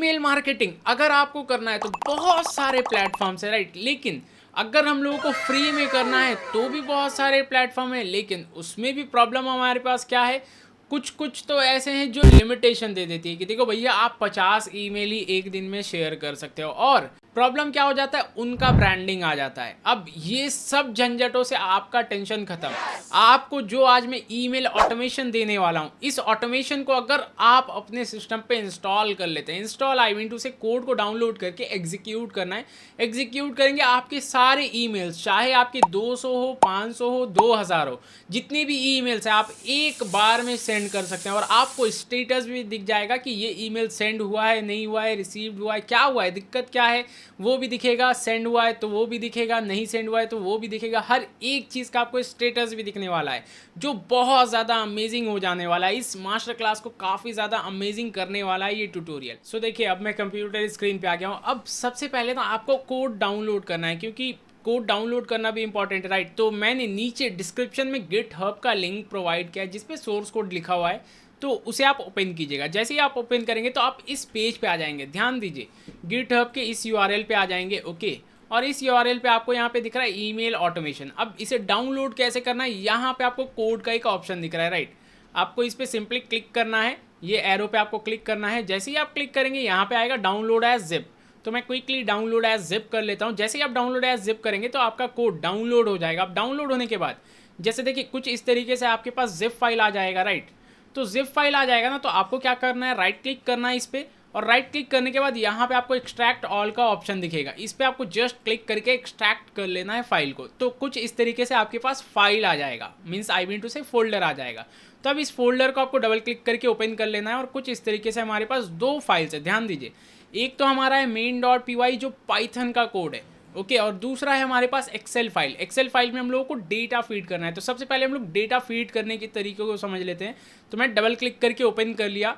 Email marketing अगर आपको करना है तो बहुत सारे प्लेटफॉर्म्स है, राइट। लेकिन अगर हम लोगों को फ्री में करना है तो भी बहुत सारे प्लेटफॉर्म है, लेकिन उसमें भी प्रॉब्लम हमारे पास क्या है, कुछ कुछ तो ऐसे हैं जो लिमिटेशन दे देती है कि देखो भैया आप 50 ईमेल ही एक दिन में शेयर कर सकते हो। और प्रॉब्लम क्या हो जाता है, उनका ब्रांडिंग आ जाता है। अब ये सब झंझटों से आपका टेंशन खत्म। आपको जो आज मैं ईमेल ऑटोमेशन देने वाला हूँ, इस ऑटोमेशन को अगर आप अपने सिस्टम पे इंस्टॉल कर लेते हैं, इंस्टॉल आई मीन टू से कोड को डाउनलोड करके एग्जीक्यूट करना है। एग्जीक्यूट करेंगे आपके सारे ईमेल्स, चाहे आपके 200 हो, 500 हो, 2000 हो, जितने भी ईमेल्स हैं आप एक बार में सेंड कर सकते हैं। और आपको स्टेटस भी दिख जाएगा कि ये ईमेल सेंड हुआ है, नहीं हुआ है, रिसीव्ड हुआ है, क्या हुआ है, दिक्कत क्या है वो भी दिखेगा, सेंड हुआ है तो वो भी दिखेगा, नहीं सेंड हुआ है तो वो भी दिखेगा। हर एक चीज़ का आपको स्टेटस भी दिखने वाला है, जो बहुत ज़्यादा अमेजिंग हो जाने वाला है। इस मास्टर क्लास को काफ़ी ज़्यादा अमेजिंग करने वाला है ये ट्यूटोरियल। सो देखिए, अब मैं कंप्यूटर स्क्रीन पे आ गया हूँ। अब सबसे पहले ना आपको कोड डाउनलोड करना है, क्योंकि कोड डाउनलोड करना भी इंपॉर्टेंट है, राइट। तो मैंने नीचे डिस्क्रिप्शन में गिटहब का लिंक प्रोवाइड किया है जिसपे सोर्स कोड लिखा हुआ है, तो उसे आप ओपन कीजिएगा। जैसे ही आप ओपन करेंगे तो आप इस पेज पे आ जाएंगे। ध्यान दीजिए, गिटहब के इस यूआरएल पे आ जाएंगे, ओके। और इस यूआरएल पे आपको यहाँ पे दिख रहा है ईमेल ऑटोमेशन। अब इसे डाउनलोड कैसे करना है, यहाँ पे आपको कोड का एक ऑप्शन दिख रहा है, राइट। आपको इस पर सिंपली क्लिक करना है, ये एरो पे आपको क्लिक करना है। जैसे ही आप क्लिक करेंगे यहाँ पे आएगा डाउनलोड एज जिप, तो मैं क्विकली डाउनलोड एज जिप कर लेता हूँ। जैसे ही आप डाउनलोड एज जिप करेंगे तो आपका कोड डाउनलोड हो जाएगा। अब डाउनलोड होने के बाद जैसे देखिए कुछ इस तरीके से आपके पास जिप फाइल आ जाएगा, राइट। तो जिप फाइल आ जाएगा ना, तो आपको क्या करना है, राइट क्लिक करना है इस पर। और राइट क्लिक करने के बाद यहाँ पे आपको एक्सट्रैक्ट ऑल का ऑप्शन दिखेगा, इस पर आपको जस्ट क्लिक करके एक्सट्रैक्ट कर लेना है फाइल को। तो कुछ इस तरीके से आपके पास फाइल आ जाएगा, मीन्स आई मीन टू से फोल्डर आ जाएगा। तो अब इस फोल्डर को आपको डबल क्लिक करके ओपन कर लेना है। और कुछ इस तरीके से हमारे पास दो फाइल्स है, ध्यान दीजिए। एक तो हमारा है main.py जो पाइथन का कोड है, ओके। और दूसरा है हमारे पास एक्सेल फाइल। एक्सेल फाइल में हम लोगों को डेटा फीड करना है। तो सबसे पहले हम लोग डेटा फीड करने के तरीके को समझ लेते हैं। तो मैं डबल क्लिक करके ओपन कर लिया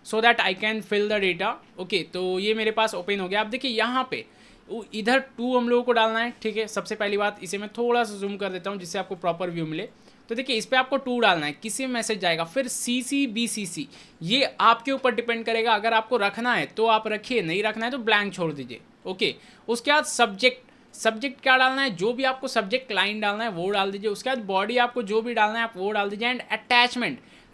so that I can fill the data, okay. तो ये मेरे पास ओपन हो गया। अब देखिए यहाँ पे इधर टू हम लोगों को डालना है, ठीक है। सबसे पहली बात, इसे मैं थोड़ा सा जूम कर देता हूँ जिससे आपको प्रॉपर व्यू मिले। तो देखिए इस पर आपको टू डालना है, किसी में मैसेज जाएगा। फिर CC BCC, ये आपके ऊपर डिपेंड करेगा। अगर आपको रखना है तो आप रखिए, नहीं रखना है तो ब्लैंक छोड़ दीजिए, ओके। उसके बाद सब्जेक्ट क्या डालना है, जो भी आपको सब्जेक्ट लाइन डालना है वो डाल दीजिए। उसके बाद बॉडी आपको जो भी डालना है आप वो डाल दीजिए। एंड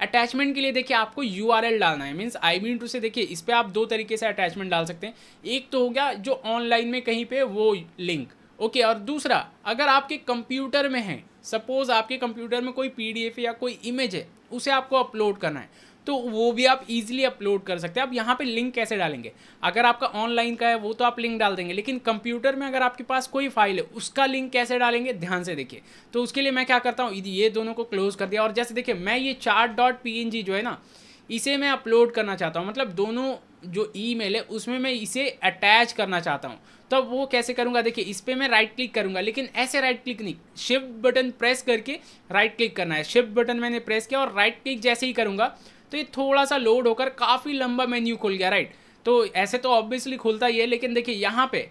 अटैचमेंट के लिए देखिए आपको URL डालना है, मीन्स आई मीन टू से देखिए इस पर आप दो तरीके से अटैचमेंट डाल सकते हैं। एक तो हो गया जो ऑनलाइन में कहीं पे वो लिंक, ओके। और दूसरा, अगर आपके कंप्यूटर में है, सपोज आपके कंप्यूटर में कोई PDF या कोई इमेज है, उसे आपको अपलोड करना है, तो वो भी आप इजीली अपलोड कर सकते हैं। अब यहाँ पे लिंक कैसे डालेंगे, अगर आपका ऑनलाइन का है वो तो आप लिंक डाल देंगे, लेकिन कंप्यूटर में अगर आपके पास कोई फाइल है उसका लिंक कैसे डालेंगे, ध्यान से देखिए। तो उसके लिए मैं क्या करता हूँ, ये दोनों को क्लोज कर दिया। और जैसे देखिए मैं ये chart.png जो है ना, इसे मैं अपलोड करना चाहता हूँ, मतलब दोनों जो ईमेल है उसमें मैं इसे अटैच करना चाहता हूँ। तो वो कैसे करूँगा, देखिए इस पर मैं राइट क्लिक करूँगा, लेकिन ऐसे राइट क्लिक नहीं, शिफ्ट बटन प्रेस करके राइट क्लिक करना है। शिफ्ट बटन मैंने प्रेस किया और राइट क्लिक जैसे ही करूँगा तो ये थोड़ा सा लोड होकर काफ़ी लंबा मेन्यू खुल गया, राइट। तो ऐसे तो ऑब्वियसली खुलता ही है, लेकिन देखिए यहाँ पे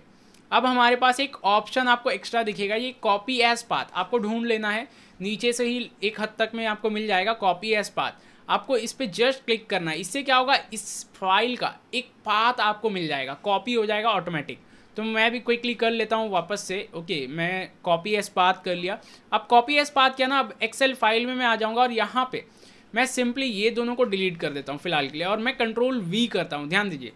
अब हमारे पास एक ऑप्शन आपको एक्स्ट्रा दिखेगा, ये कॉपी एज पाथ आपको ढूंढ लेना है। नीचे से ही एक हद तक में आपको मिल जाएगा कॉपी एज पाथ, आपको इस पर जस्ट क्लिक करना है। इससे क्या होगा, इस फाइल का एक पाथ आपको मिल जाएगा, कॉपी हो जाएगा ऑटोमेटिक। तो मैं भी क्विकली कर लेता हूँ वापस से, ओके। मैं कॉपी एज पाथ कर लिया। अब कॉपी एज पाथ किया ना, अब एक्सेल फाइल में मैं आ जाऊँगा और यहाँ पे मैं सिंपली ये दोनों को डिलीट कर देता हूँ फिलहाल के लिए। और मैं Ctrl+V करता हूँ, ध्यान दीजिए।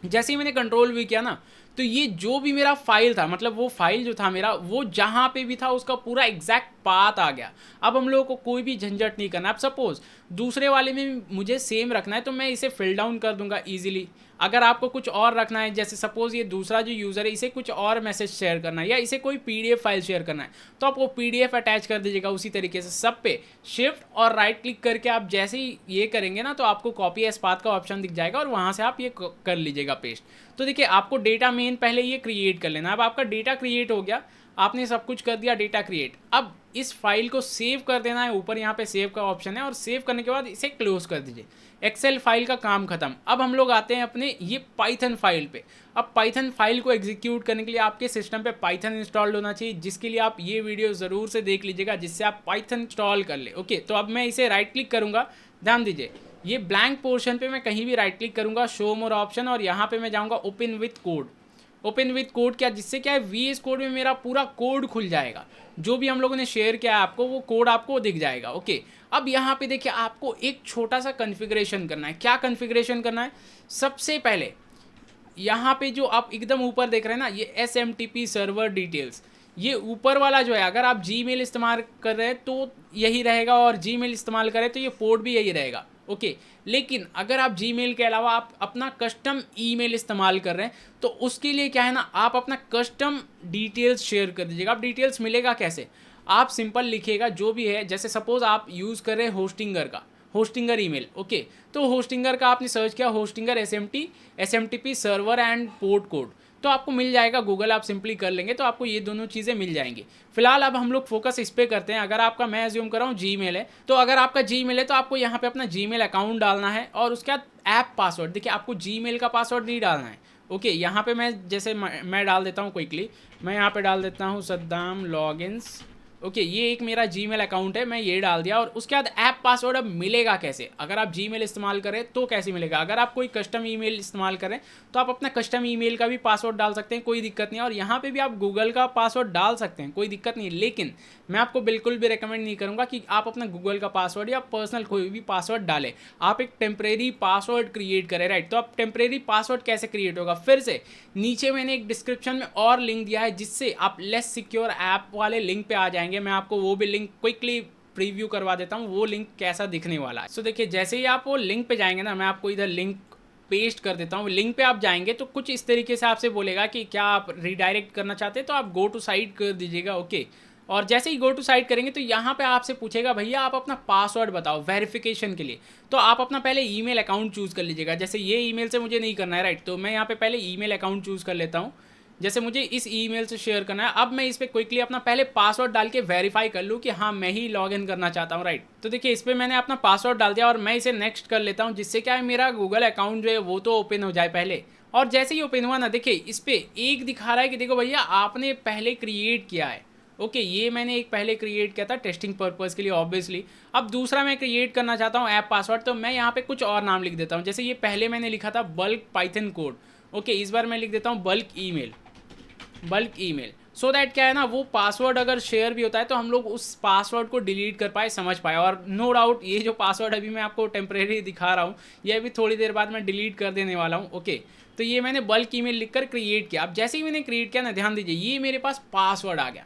जैसे ही मैंने Ctrl+V किया ना, तो ये जो भी मेरा फाइल था, मतलब वो फाइल जो था मेरा, वो जहाँ पे भी था उसका पूरा एग्जैक्ट पाथ आ गया। अब हम लोगों को कोई भी झंझट नहीं करना। अब सपोज दूसरे वाले में मुझे सेम रखना है तो मैं इसे फिल डाउन कर दूंगा ईजिली। अगर आपको कुछ और रखना है, जैसे सपोज ये दूसरा जो यूज़र है इसे कुछ और मैसेज शेयर करना है या इसे कोई PDF फाइल शेयर करना है, तो आप वो PDF अटैच कर दीजिएगा। उसी तरीके से सब पे शिफ्ट और राइट क्लिक करके आप जैसे ही ये करेंगे ना, तो आपको कॉपी एज पाथ का ऑप्शन दिख जाएगा और वहाँ से आप ये कर लीजिएगा पेस्ट। तो देखिए आपको डेटा मेन पहले ये क्रिएट कर लेना। अब आपका डेटा क्रिएट हो गया, आपने सब कुछ कर दिया, डेटा क्रिएट। अब इस फाइल को सेव कर देना है, ऊपर यहाँ पे सेव का ऑप्शन है, और सेव करने के बाद इसे क्लोज कर दीजिए। एक्सेल फाइल का काम खत्म। अब हम लोग आते हैं अपने ये पाइथन फाइल पे। अब पाइथन फाइल को एग्जीक्यूट करने के लिए आपके सिस्टम पे पाइथन इंस्टॉल्ड होना चाहिए, जिसके लिए आप ये वीडियो ज़रूर से देख लीजिएगा, जिससे आप पाइथन इंस्टॉल कर ले, ओके। तो अब मैं इसे राइट क्लिक करूँगा, ध्यान दीजिए ये ब्लैंक पोर्शन पे मैं कहीं भी राइट क्लिक करूँगा, शो मोर ऑप्शन, और यहाँ पे मैं जाऊँगा open with code. Open with code क्या, जिससे क्या है वीएस कोड में मेरा पूरा कोड खुल जाएगा, जो भी हम लोगों ने शेयर किया है आपको वो कोड आपको दिख जाएगा। ओके, अब यहाँ पे देखिए आपको एक छोटा सा कॉन्फ़िगरेशन करना है। क्या कॉन्फ़िगरेशन करना है? सबसे पहले यहाँ पे जो आप एकदम ऊपर देख रहे हैं ना, ये SMTP सर्वर डिटेल्स, ये ऊपर वाला जो है, अगर आप जीमेल इस्तेमाल कर रहे हैं तो यही रहेगा, और जीमेल इस्तेमाल करें तो ये पोर्ट भी यही रहेगा। ओके, लेकिन अगर आप जीमेल के अलावा आप अपना कस्टम ईमेल इस्तेमाल कर रहे हैं तो उसके लिए क्या है ना, आप अपना कस्टम डिटेल्स शेयर कर दीजिएगा। अब डिटेल्स मिलेगा कैसे? आप सिंपल लिखिएगा जो भी है, जैसे सपोज आप यूज़ कर रहे हैं होस्टिंगर का, होस्टिंगर ईमेल। ओके, तो होस्टिंगर का आपने सर्च किया Hostinger SMTP server and port code, तो आपको मिल जाएगा। गूगल आप सिंपली कर लेंगे तो आपको ये दोनों चीज़ें मिल जाएंगी। फिलहाल अब हम लोग फोकस इस पे करते हैं। अगर आपका, मैं एज्यूम कर रहा हूँ जीमेल है, तो अगर आपका जीमेल है तो आपको यहाँ पे अपना जीमेल अकाउंट डालना है, और उसके बाद ऐप पासवर्ड। देखिए आपको जीमेल का पासवर्ड नहीं डालना है। ओके, यहाँ पे मैं जैसे मैं डाल देता हूँ क्विकली, मैं यहाँ पे डाल देता हूँ सद्दाम लॉगिन्स। ओके, ये एक मेरा जीमेल अकाउंट है, मैं ये डाल दिया। और उसके बाद ऐप पासवर्ड अब मिलेगा कैसे? अगर आप जीमेल इस्तेमाल करें तो कैसे मिलेगा? अगर आप कोई कस्टम ईमेल इस्तेमाल करें तो आप अपना कस्टम ईमेल का भी पासवर्ड डाल सकते हैं, कोई दिक्कत नहीं है। और यहाँ पे भी आप गूगल का पासवर्ड डाल सकते हैं, कोई दिक्कत नहीं है। लेकिन मैं आपको बिल्कुल भी रिकमेंड नहीं करूँगा कि आप अपना गूगल का पासवर्ड या पर्सनल कोई भी पासवर्ड डालें। आप एक टेम्परेरी पासवर्ड क्रिएट करें, राइट? तो आप टेम्परेरी पासवर्ड कैसे क्रिएट होगा? फिर से नीचे मैंने एक डिस्क्रिप्शन में और लिंक दिया है, जिससे आप लेस सिक्योर ऐप वाले लिंक पे आ जाएंगे। मैं आपको वो भी लिंक क्विकली प्रीव्यू करवा देता हूँ, वो लिंक कैसा दिखने वाला है। सो देखिए, जैसे ही आप वो लिंक पे जाएंगे ना, मैं आपको इधर लिंक पेस्ट कर देता हूँ। लिंक पे आप जाएंगे तो कुछ इस तरीके से आपसे बोलेगा कि क्या आप रिडायरेक्ट करना चाहते हैं, तो आप गो टू साइट कर दीजिएगा। ओके, और जैसे ही गो टू साइट करेंगे तो यहाँ पे आपसे पूछेगा भैया आप अपना पासवर्ड बताओ वेरिफिकेशन के लिए। तो आप अपना पहले ईमेल अकाउंट चूज़ कर लीजिएगा। जैसे ये ईमेल से मुझे नहीं करना है, राइट? तो मैं यहाँ पे पहले ईमेल अकाउंट चूज़ कर लेता हूँ। जैसे मुझे इस ईमेल से शेयर करना है, अब मैं इस पर क्विकली अपना पहले पासवर्ड डाल के वेरीफाई कर लूँ कि हाँ मैं ही लॉगिन करना चाहता हूँ, राइट? तो देखिए इस पर मैंने अपना पासवर्ड डाल दिया और मैं इसे नेक्स्ट कर लेता हूँ, जिससे क्या है मेरा गूगल अकाउंट जो है वो तो ओपन हो जाए पहले। और जैसे ही ओपन हुआ ना, देखिए इस पर एक दिखा रहा है कि देखो भैया आपने पहले क्रिएट किया है। ओके, ये मैंने एक पहले क्रिएट किया था टेस्टिंग पर्पज़ के लिए ऑब्वियसली। अब दूसरा मैं क्रिएट करना चाहता हूँ ऐप पासवर्ड, तो मैं यहाँ पे कुछ और नाम लिख देता हूँ। जैसे ये पहले मैंने लिखा था बल्क पाइथन कोड। ओके, इस बार मैं लिख देता हूँ बल्क ईमेल, सो दैट क्या है ना, वो पासवर्ड अगर शेयर भी होता है तो हम लोग उस पासवर्ड को डिलीट कर पाए, समझ पाए। और नो डाउट ये जो पासवर्ड अभी मैं आपको टेम्परेरी दिखा रहा हूँ, ये अभी थोड़ी देर बाद मैं डिलीट कर देने वाला हूँ। ओके, तो ये मैंने बल्क ईमेल लिखकर क्रिएट किया। अब जैसे ही मैंने क्रिएट किया ना, ध्यान दीजिए ये मेरे पास पासवर्ड आ गया।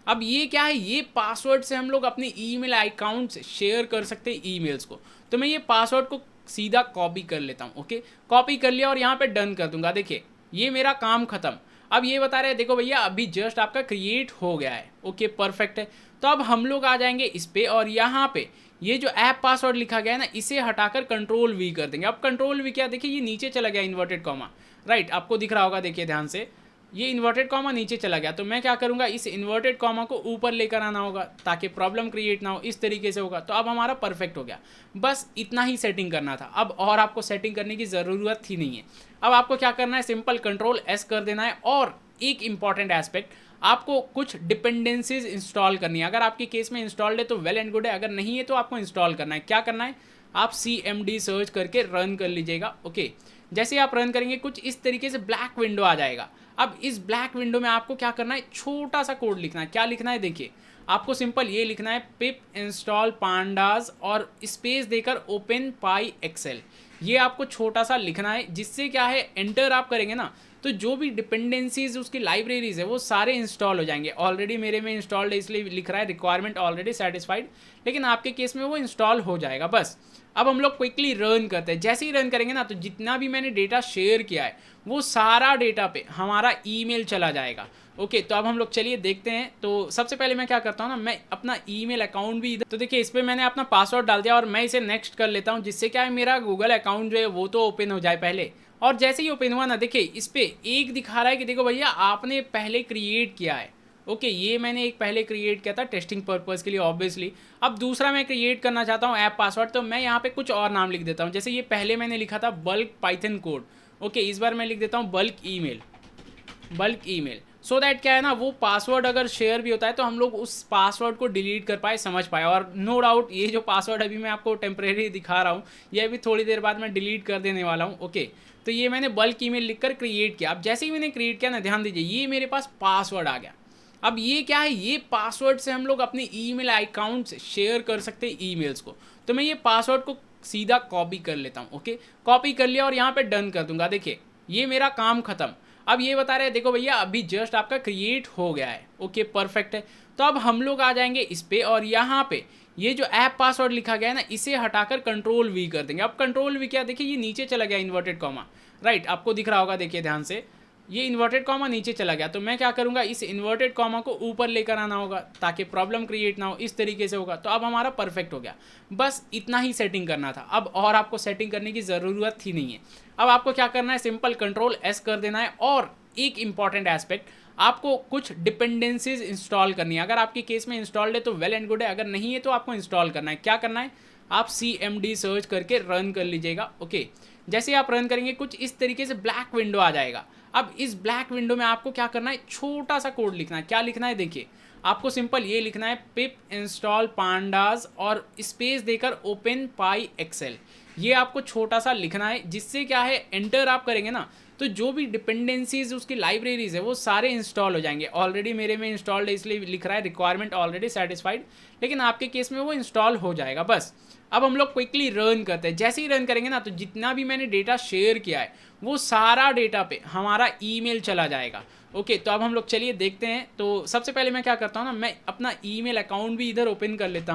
अब ये क्या है, ये पासवर्ड से हम लोग अपने ईमेल अकाउंट से शेयर कर सकते हैं ईमेल्स को। तो मैं ये पासवर्ड को सीधा कॉपी कर लेता हूँ। ओके, कॉपी कर लिया और यहाँ पे डन कर दूंगा। देखिए ये मेरा काम खत्म। अब ये बता रहे हैं देखो भैया अभी जस्ट आपका क्रिएट हो गया है। ओके, परफेक्ट है। तो अब हम लोग आ जाएंगे इस पे, और यहाँ पे ये जो ऐप पासवर्ड लिखा गया है ना, इसे हटाकर कंट्रोल वी कर देंगे। अब कंट्रोल वी क्या, देखिए ये नीचे चला गया इन्वर्टेड कॉमा, राइट? आपको दिख रहा होगा, देखिए ध्यान से, ये इन्वर्टेड कॉमा नीचे चला गया। तो मैं क्या करूँगा, इस इन्वर्टेड कॉमा को ऊपर लेकर आना होगा ताकि प्रॉब्लम क्रिएट ना हो। इस तरीके से होगा तो अब हमारा परफेक्ट हो गया। बस इतना ही सेटिंग करना था, अब और आपको सेटिंग करने की ज़रूरत ही नहीं है। अब आपको क्या करना है, सिंपल कंट्रोल एस कर देना है। और एक इंपॉर्टेंट एस्पेक्ट, आपको कुछ डिपेंडेंसीज इंस्टॉल करनी है। अगर आपके केस में इंस्टॉल्ड है तो वेल एंड गुड है, अगर नहीं है तो आपको इंस्टॉल करना है। क्या करना है, आप CMD सर्च करके रन कर लीजिएगा। ओके, जैसे आप रन करेंगे कुछ इस तरीके से ब्लैक विंडो आ जाएगा। अब इस ब्लैक विंडो में आपको क्या करना है, छोटा सा कोड लिखना है। क्या लिखना है, देखिए आपको सिंपल ये लिखना है पिप इंस्टॉल पांडाज और स्पेस देकर ओपन पाई एक्सेल। ये आपको छोटा सा लिखना है, जिससे क्या है एंटर आप करेंगे ना तो जो भी डिपेंडेंसीज उसकी लाइब्रेरीज है वो सारे इंस्टॉल हो जाएंगे। ऑलरेडी मेरे में इंस्टॉल्ड है इसलिए लिख रहा है रिक्वायरमेंट ऑलरेडी सेटिस्फाइड, लेकिन आपके केस में वो इंस्टॉल हो जाएगा। बस अब हम लोग क्विकली रन करते हैं। जैसे ही रन करेंगे ना तो जितना भी मैंने डेटा शेयर किया है वो सारा डेटा पे हमारा ईमेल चला जाएगा। ओके, तो अब हम लोग चलिए देखते हैं। तो सबसे पहले मैं क्या करता हूँ ना, मैं अपना ईमेल अकाउंट भी इधर, तो देखिए इस पर मैंने अपना पासवर्ड डाल दिया और मैं इसे नेक्स्ट कर लेता हूँ, जिससे क्या है मेरा गूगल अकाउंट जो है वो तो ओपन हो जाए पहले। और जैसे ही ओपन हुआ ना, देखिए इस पर एक दिखा रहा है कि देखो भैया आपने पहले क्रिएट किया है। ओके, ये मैंने एक पहले क्रिएट किया था टेस्टिंग पर्पज़ के लिए ऑब्वियसली। अब दूसरा मैं क्रिएट करना चाहता हूँ ऐप पासवर्ड, तो मैं यहाँ पे कुछ और नाम लिख देता हूँ। जैसे ये पहले मैंने लिखा था बल्क पाइथन कोड। ओके, इस बार मैं लिख देता हूँ बल्क ईमेल। सो दैट क्या है ना, वो पासवर्ड अगर शेयर भी होता है तो हम लोग उस पासवर्ड को डिलीट कर पाए, समझ पाए। और नो डाउट ये जो पासवर्ड अभी मैं आपको टेम्परेरी दिखा रहा हूँ, ये अभी थोड़ी देर बाद मैं डिलीट कर देने वाला हूँ। ओके, तो ये मैंने बल्क ईमेल लिखकर क्रिएट किया। अब जैसे ही मैंने क्रिएट किया ना, ध्यान दीजिए, ये मेरे पास पासवर्ड आ गया। अब ये क्या है, ये पासवर्ड से हम लोग अपने ईमेल अकाउंट से शेयर कर सकते हैं ईमेल्स को। तो मैं ये पासवर्ड को सीधा कॉपी कर लेता हूँ। ओके, कॉपी कर लिया और यहाँ पे डन कर दूंगा। देखिए ये मेरा काम खत्म। अब ये बता रहे हैं, देखो भैया अभी जस्ट आपका क्रिएट हो गया है। ओके, परफेक्ट है। तो अब हम लोग आ जाएंगे इस पे और यहाँ पे ये जो ऐप पासवर्ड लिखा गया है ना, इसे हटाकर कंट्रोल वी कर देंगे। अब कंट्रोल वी क्या, देखिए ये नीचे चला गया इन्वर्टेड कॉमा, राइट, आपको दिख रहा होगा, देखिए ध्यान से, ये इन्वर्टेड कॉमा नीचे चला गया। तो मैं क्या करूंगा, इस इन्वर्टेड कॉमा को ऊपर लेकर आना होगा ताकि प्रॉब्लम क्रिएट ना हो। इस तरीके से होगा। तो अब हमारा परफेक्ट हो गया। बस इतना ही सेटिंग करना था, अब और आपको सेटिंग करने की ज़रूरत ही नहीं है। अब आपको क्या करना है, सिंपल कंट्रोल एस कर देना है। और एक इंपॉर्टेंट एस्पेक्ट, आपको कुछ डिपेंडेंसीज इंस्टॉल करनी है। अगर आपके केस में इंस्टॉल्ड है तो वेल एंड गुड है, अगर नहीं है तो आपको इंस्टॉल करना है। क्या करना है, आप CMD सर्च करके रन कर लीजिएगा। ओके, जैसे आप रन करेंगे कुछ इस तरीके से ब्लैक विंडो आ जाएगा। अब इस ब्लैक विंडो में आपको क्या करना है, छोटा सा कोड लिखना है। क्या लिखना है, देखिए आपको सिंपल ये लिखना है, पिप इंस्टॉल पांडाज और स्पेस देकर ओपन पाई एक्सेल। ये आपको छोटा सा लिखना है, जिससे क्या है, एंटर आप करेंगे ना तो जो भी डिपेंडेंसीज उसकी लाइब्रेरीज है वो सारे इंस्टॉल हो जाएंगे। ऑलरेडी मेरे में इंस्टॉल्ड है, इसलिए लिख रहा है रिक्वायरमेंट ऑलरेडी सेटिस्फाइड, लेकिन आपके केस में वो इंस्टॉल हो जाएगा। बस अब हम लोग क्विकली रन करते हैं। जैसे ही रन करेंगे ना, तो जितना भी मैंने डेटा शेयर किया है वो सारा डेटा पे हमारा ईमेल चला जाएगा। ओके, तो अब हम लोग चलिए देखते हैं। तो सबसे पहले मैं क्या करता हूँ ना, मैं अपना ईमेल अकाउंट भी इधर ओपन कर लेता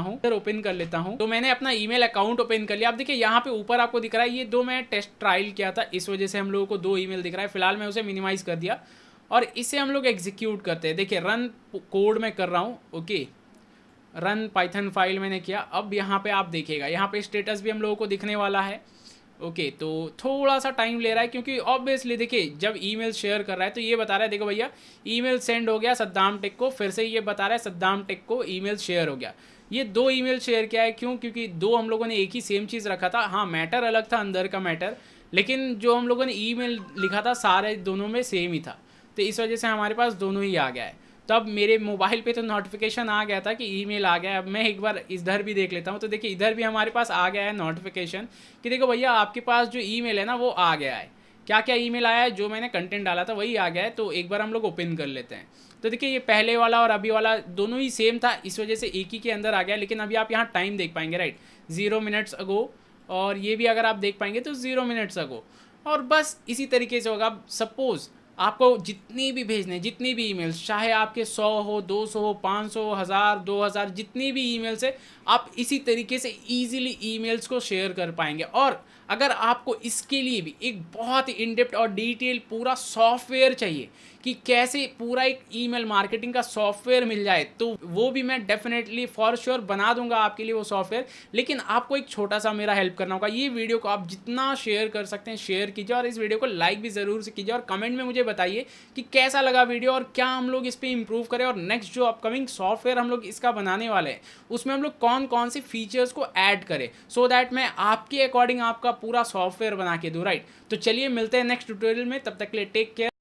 हूँ। तो मैंने अपना ईमेल अकाउंट ओपन कर लिया। अब देखिए यहाँ पे ऊपर आपको दिख रहा है, ये दो मैं टेस्ट ट्रायल किया था, इस वजह से हम लोगों को दो ईमेल दिख रहा है। फिलहाल मैं उसे मिनिमाइज कर दिया और इसे हम लोग एग्जीक्यूट करते हैं। देखिए रन कोड मैं कर रहा हूँ। ओके, रन पाइथन फाइल मैंने किया। अब यहाँ पे आप देखिएगा, यहाँ पे स्टेटस भी हम लोगों को दिखने वाला है। ओके, तो थोड़ा सा टाइम ले रहा है क्योंकि ऑब्वियसली देखिए जब ईमेल शेयर कर रहा है तो ये बता रहा है, देखो भैया ईमेल सेंड हो गया सद्दाम टेक को। फिर से ये बता रहा है सद्दाम टेक को ईमेल शेयर हो गया। ये दो ईमेल शेयर किया है, क्यों, क्योंकि दो हम लोगों ने एक ही सेम चीज़ रखा था। हाँ, मैटर अलग था, अंदर का मैटर, लेकिन जो हम लोगों ने ईमेल लिखा था सारे दोनों में सेम ही था। तो इस वजह से हमारे पास दोनों ही आ गया है। तो अब मेरे मोबाइल पे तो नोटिफिकेशन आ गया था कि ईमेल आ गया है। अब मैं एक बार इधर भी देख लेता हूँ। तो देखिए इधर भी हमारे पास आ गया है नोटिफिकेशन कि देखो भैया आपके पास जो ईमेल है ना वो आ गया है। क्या क्या ईमेल आया है, जो मैंने कंटेंट डाला था वही आ गया है। तो एक बार हम लोग ओपन कर लेते हैं। तो देखिए ये पहले वाला और अभी वाला दोनों ही सेम था, इस वजह से एक ही के अंदर आ गया। लेकिन अभी आप यहाँ टाइम देख पाएंगे, राइट, 0 मिनट्स अगो, और ये भी अगर आप देख पाएंगे तो 0 मिनट्स अगो। और बस इसी तरीके से होगा। अब सपोज़ आपको जितनी भी भेजने, जितनी भी ईमेल्स, चाहे आपके 100 हो, 200 हो, 500, 1000, 2000, जितनी भी ईमेल्स है, आप इसी तरीके से ईजिली ईमेल्स को शेयर कर पाएंगे। और अगर आपको इसके लिए भी एक बहुत ही इन डेप्थ और डिटेल पूरा सॉफ्टवेयर चाहिए कि कैसे पूरा एक ईमेल मार्केटिंग का सॉफ्टवेयर मिल जाए, तो वो भी मैं डेफिनेटली फॉर श्योर बना दूंगा आपके लिए वो सॉफ्टवेयर। लेकिन आपको एक छोटा सा मेरा हेल्प करना होगा। ये वीडियो को आप जितना शेयर कर सकते हैं शेयर कीजिए, और इस वीडियो को लाइक भी ज़रूर से कीजिए, और कमेंट में मुझे बताइए कि कैसा लगा वीडियो और क्या हम लोग इस पर इंप्रूव करें। और नेक्स्ट जो अपकमिंग सॉफ्टवेयर हम लोग इसका बनाने वाले हैं उसमें हम लोग कौन कौन से फीचर्स को ऐड करें, सो दैट मैं आपके अकॉर्डिंग आपका पूरा सॉफ्टवेयर बना के दूँ, राइट। तो चलिए मिलते हैं नेक्स्ट ट्यूटोरियल में, तब तक के लिए टेक केयर।